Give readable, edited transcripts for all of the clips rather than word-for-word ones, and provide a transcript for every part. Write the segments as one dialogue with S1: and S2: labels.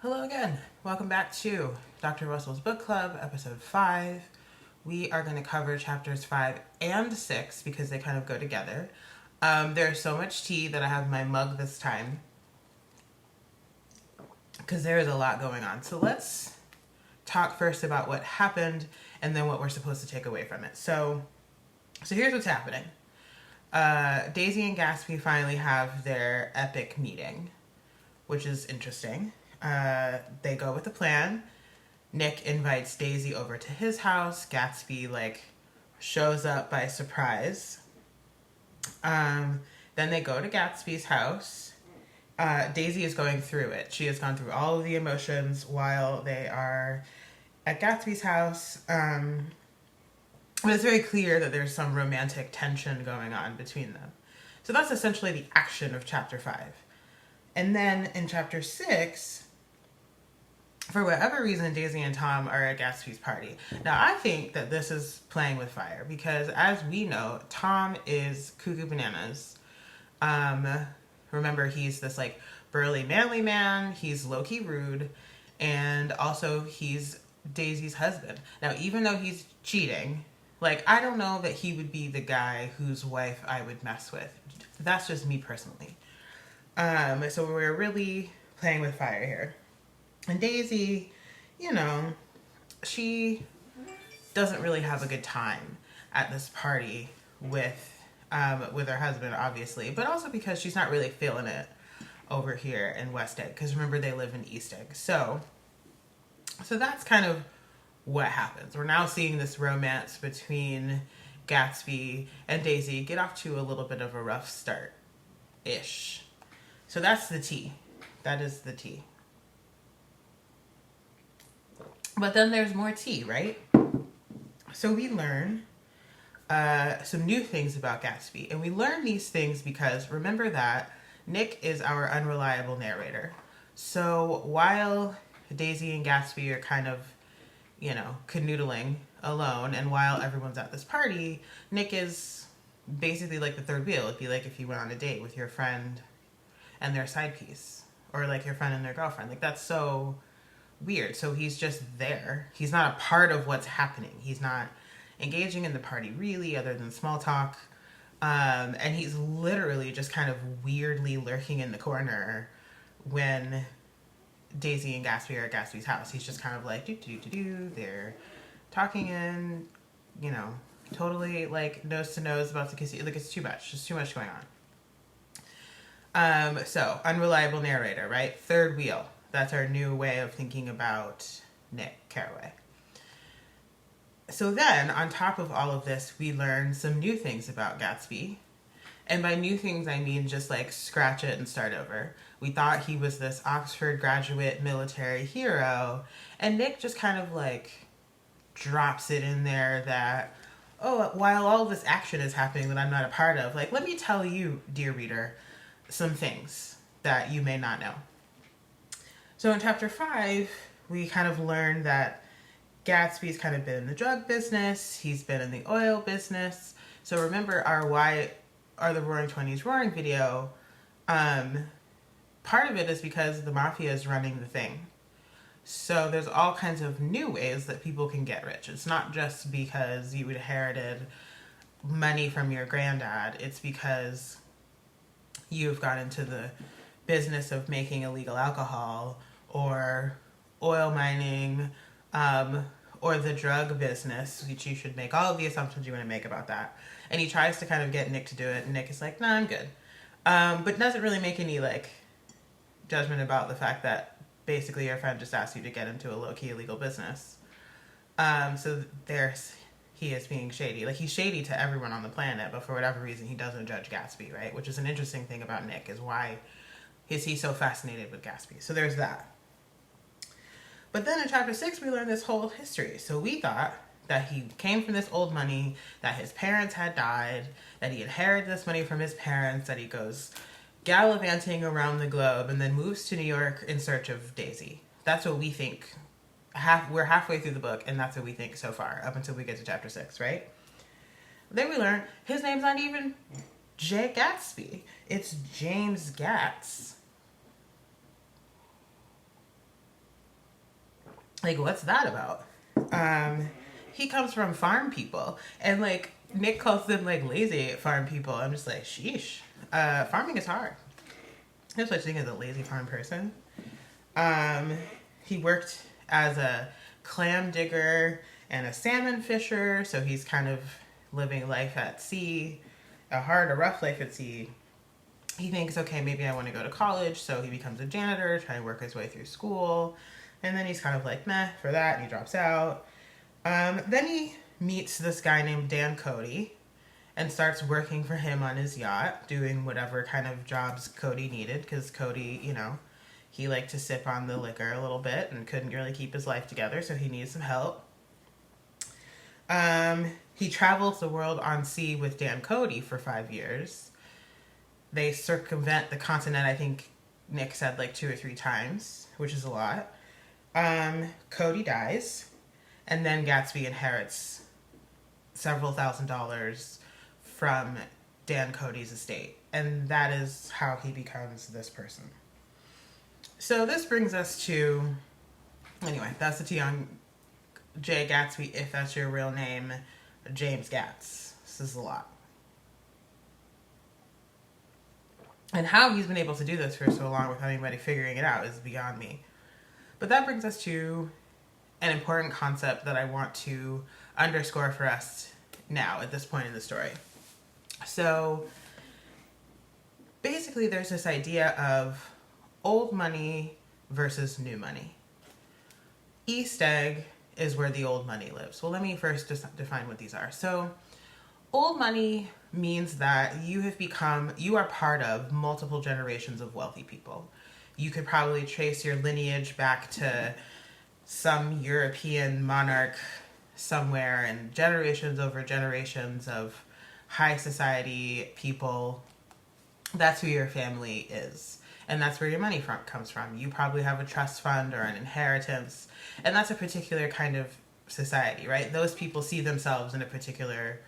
S1: Hello again. Welcome back to Dr. Russell's Book Club, episode 5. We are going to cover chapters 5 and 6 because they kind of go together. There's so much tea that I have in my mug this time because there is a lot going on. So let's talk first about what happened and then what we're supposed to take away from it. So here's what's happening. Daisy and Gatsby finally have their epic meeting, which is interesting. They go with the plan. Nick invites Daisy over to his house. Gatsby shows up by surprise. Then they go to Gatsby's house. Daisy is going through it. She has gone through all of the emotions while they are at Gatsby's house. But it's very clear that there's some romantic tension going on between them. So that's essentially the action of chapter 5. And then in chapter 6, for whatever reason, Daisy and Tom are at Gatsby's party. Now, I think that this is playing with fire because, as we know, Tom is cuckoo bananas. Remember, he's this burly, manly man. He's low-key rude. And also, he's Daisy's husband. Now, even though he's cheating, I don't know that he would be the guy whose wife I would mess with. That's just me personally. So we're really playing with fire here. And Daisy, she doesn't really have a good time at this party with her husband, obviously, but also because she's not really feeling it over here in West Egg, because remember, they live in East Egg. So that's kind of what happens. We're now seeing this romance between Gatsby and Daisy get off to a little bit of a rough start-ish. So that's the tea. That is the tea. But then there's more tea, right? So we learn some new things about Gatsby. And we learn these things because remember that Nick is our unreliable narrator. So while Daisy and Gatsby are kind of, canoodling alone, and while everyone's at this party, Nick is basically like the third wheel. It'd be like if you went on a date with your friend and their side piece, or your friend and their girlfriend. That's so weird. So he's just there. He's not a part of what's happening. He's not engaging in the party really, other than small talk. And he's literally just kind of weirdly lurking in the corner when Daisy and Gatsby are at Gatsby's house. He's just kind of do. They're talking in, totally nose to nose, about to kiss you. It's too much. Just too much going on. So unreliable narrator, right? Third wheel. That's our new way of thinking about Nick Carraway. So then, on top of all of this, we learn some new things about Gatsby. And by new things, I mean just scratch it and start over. We thought he was this Oxford graduate military hero, and Nick just kind of drops it in there that, while all this action is happening that I'm not a part of, let me tell you, dear reader, some things that you may not know. So in chapter 5, we kind of learn that Gatsby's kind of been in the drug business. He's been in the oil business. So remember our Why Are the Roaring Twenties Roaring video. Part of it is because the mafia is running the thing. So there's all kinds of new ways that people can get rich. It's not just because you inherited money from your granddad. It's because you've got into the business of making illegal alcohol or oil mining, or the drug business, which you should make all of the assumptions you want to make about that. And he tries to kind of get Nick to do it, and Nick is like, "No, I'm good." But doesn't really make any judgment about the fact that basically your friend just asked you to get into a low-key illegal business. So he is being shady. He's shady to everyone on the planet, but for whatever reason, he doesn't judge Gatsby, right? Which is an interesting thing about Nick, is why is he so fascinated with Gatsby? So there's that. But then in chapter 6, we learn this whole history. So we thought that he came from this old money, that his parents had died, that he inherited this money from his parents, that he goes gallivanting around the globe and then moves to New York in search of Daisy. That's what we think. We're halfway through the book, and that's what we think so far, up until we get to chapter 6, right? Then we learn his name's not even J. Gatsby. It's James Gatz. Like, what's that about? He comes from farm people, and like Nick calls them like lazy farm people. I'm just like, sheesh. Farming is hard. There's such thing as a lazy farm person. He worked as a clam digger and a salmon fisher, so he's kind of living life at sea, a rough life at sea. He thinks, okay, maybe I want to go to college, so he becomes a janitor, trying to work his way through school, and then he's kind of like, meh, for that, and he drops out. Then he meets this guy named Dan Cody and starts working for him on his yacht, doing whatever kind of jobs Cody needed, because Cody, he liked to sip on the liquor a little bit and couldn't really keep his life together, so he needed some help. He travels the world on sea with Dan Cody for 5 years. They circumvent the continent, I think Nick said like 2 or 3 times, which is a lot. Cody dies, and then Gatsby inherits several $1,000s from Dan Cody's estate, and that is how he becomes this person. So this brings us to, anyway, that's the tea on J. Gatsby, if that's your real name, James Gatz. This is a lot. And how he's been able to do this for so long without anybody figuring it out is beyond me. But that brings us to an important concept that I want to underscore for us now at this point in the story. So basically there's this idea of old money versus new money. East Egg is where the old money lives. Well, let me first just define what these are. So old money means that you are part of multiple generations of wealthy people. You could probably trace your lineage back to some European monarch somewhere, and generations over generations of high society people. That's who your family is. And that's where your money comes from. You probably have a trust fund or an inheritance. And that's a particular kind of society, right? Those people see themselves in a particular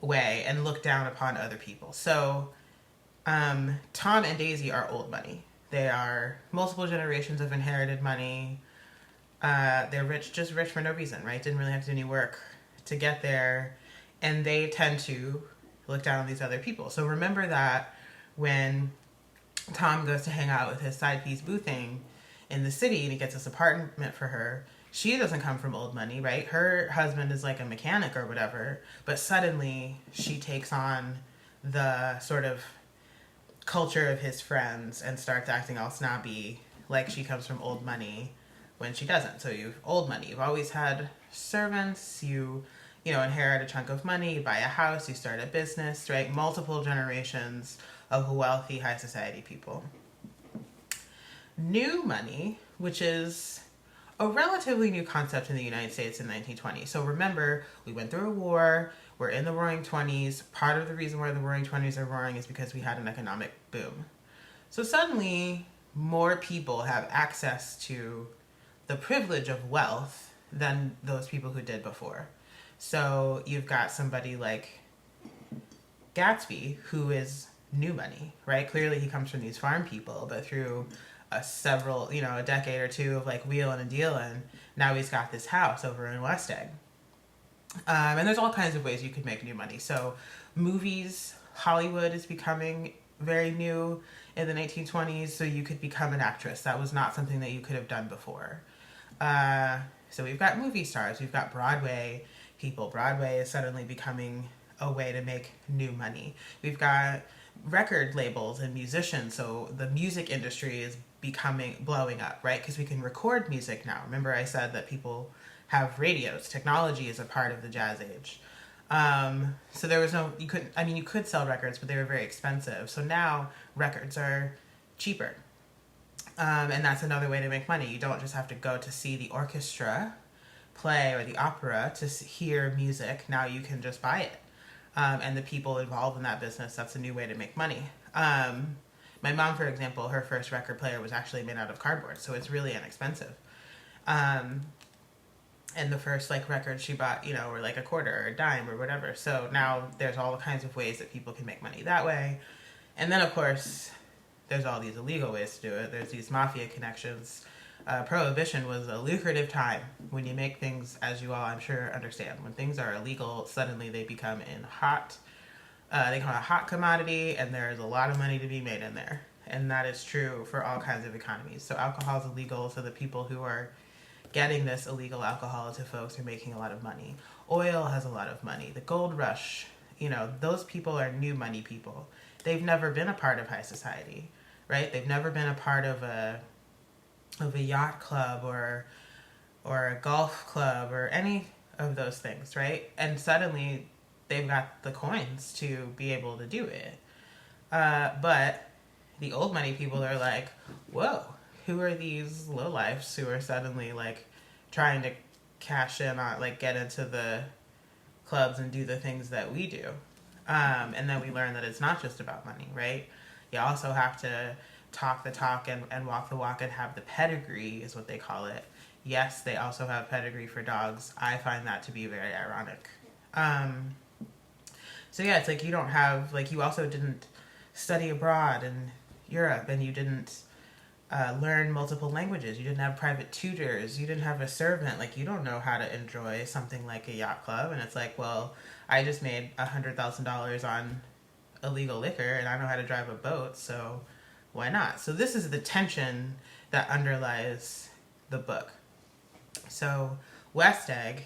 S1: way and look down upon other people. So Tom and Daisy are old money. They are multiple generations of inherited money. They're rich for no reason, right? Didn't really have to do any work to get there. And they tend to look down on these other people. So remember that when Tom goes to hang out with his side piece Boo Thing in the city and he gets this apartment for her, she doesn't come from old money, right? Her husband is like a mechanic or whatever, but suddenly she takes on the sort of culture of his friends and starts acting all snobby like she comes from old money when she doesn't. So you've old money. You've always had servants. You inherit a chunk of money, you buy a house, you start a business, right? Multiple generations of wealthy high society people. New money, which is a relatively new concept in the United States in 1920. So remember, we went through a war, we're in the roaring 20s. Part of the reason why the roaring 20s are roaring is because we had an economic boom. So suddenly, more people have access to the privilege of wealth than those people who did before. So you've got somebody like Gatsby, who is new money, right? Clearly he comes from these farm people, but through a decade or two of like wheeling and dealing, now he's got this house over in West Egg. And there's all kinds of ways you could make new money. So movies, Hollywood is becoming very new in the 1920s, so you could become an actress. That was not something that you could have done before. So we've got movie stars, we've got Broadway people. Broadway is suddenly becoming a way to make new money. We've got record labels and musicians, so the music industry is blowing up, right? Because we can record music now. Remember I said that people have radios. Technology is a part of the jazz age. So there was you could sell records, but they were very expensive. So now records are cheaper. And that's another way to make money. You don't just have to go to see the orchestra play or the opera to hear music. Now you can just buy it. And the people involved in that business, that's a new way to make money. My mom, for example, her first record player was actually made out of cardboard, so it's really inexpensive. And the first records she bought, were like a quarter or a dime or whatever. So now there's all kinds of ways that people can make money that way. And then, of course, there's all these illegal ways to do it. There's these mafia connections Prohibition was a lucrative time. When you make things, as you all I'm sure understand, when things are illegal, suddenly they become they become a hot commodity, and there's a lot of money to be made in there. And that is true for all kinds of economies. So alcohol is illegal, so the people who are getting this illegal alcohol to folks are making a lot of money. Oil has a lot of money. The gold rush, those people are new money people. They've never been a part of high society, right? They've never been a part of a yacht club or a golf club or any of those things, right? And suddenly they've got the coins to be able to do it. But the old money people are like, whoa, who are these lowlifes who are suddenly like trying to cash in on, like, get into the clubs and do the things that we do? And then we learn that it's not just about money, right? You also have to talk the talk and walk the walk and have the pedigree, is what they call it. Yes, they also have pedigree for dogs. I find that to be very ironic. So yeah, it's like you don't have, like, you also didn't study abroad in Europe, and you didn't learn multiple languages. You didn't have private tutors. You didn't have a servant. Like, you don't know how to enjoy something like a yacht club. And it's like, well, I just made $100,000 on illegal liquor, and I know how to drive a boat, so why not? So this is the tension that underlies the book. So West Egg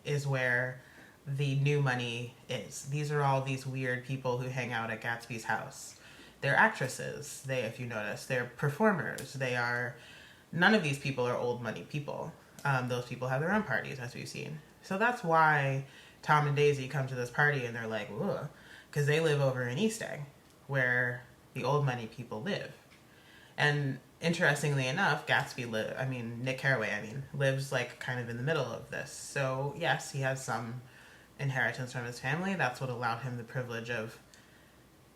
S1: is where the new money is. These are all these weird people who hang out at Gatsby's house. They're actresses. If you notice, they're performers. None of these people are old money people. Those people have their own parties, as we've seen. So that's why Tom and Daisy come to this party and they're like, ugh, because they live over in East Egg, where the old money people live. And interestingly enough, Nick Carraway, lives like kind of in the middle of this. So yes, he has some inheritance from his family. That's what allowed him the privilege of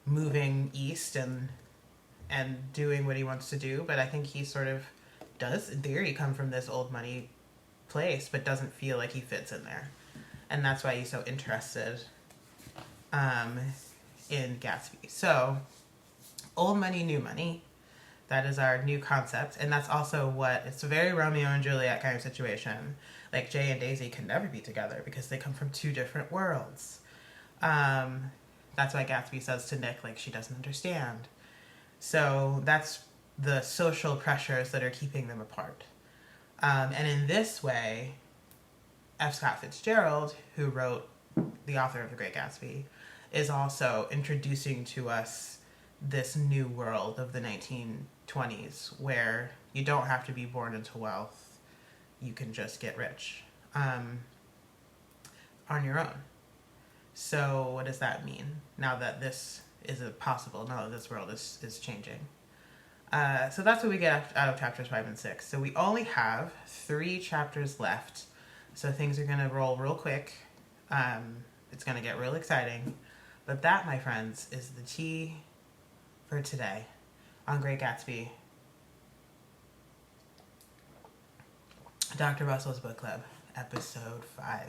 S1: moving east and doing what he wants to do. But I think he sort of does, in theory, come from this old money place, but doesn't feel like he fits in there. And that's why he's so interested in Gatsby. So old money, new money. That is our new concept. And that's also it's a very Romeo and Juliet kind of situation. Like, Jay and Daisy can never be together because they come from two different worlds. That's why Gatsby says to Nick, like, she doesn't understand. So that's the social pressures that are keeping them apart. And in this way, F. Scott Fitzgerald, who wrote the author of The Great Gatsby, is also introducing to us this new world of the 1920s where you don't have to be born into wealth. You can just get rich on your own. So what does that mean now that this is possible, now that this world is changing? So that's what we get out of chapters 5 and 6. So we only have 3 chapters left. So things are going to roll real quick. It's going to get real exciting. But that, my friends, is the tea for today on Great Gatsby. Dr. Russell's Book Club, episode 5.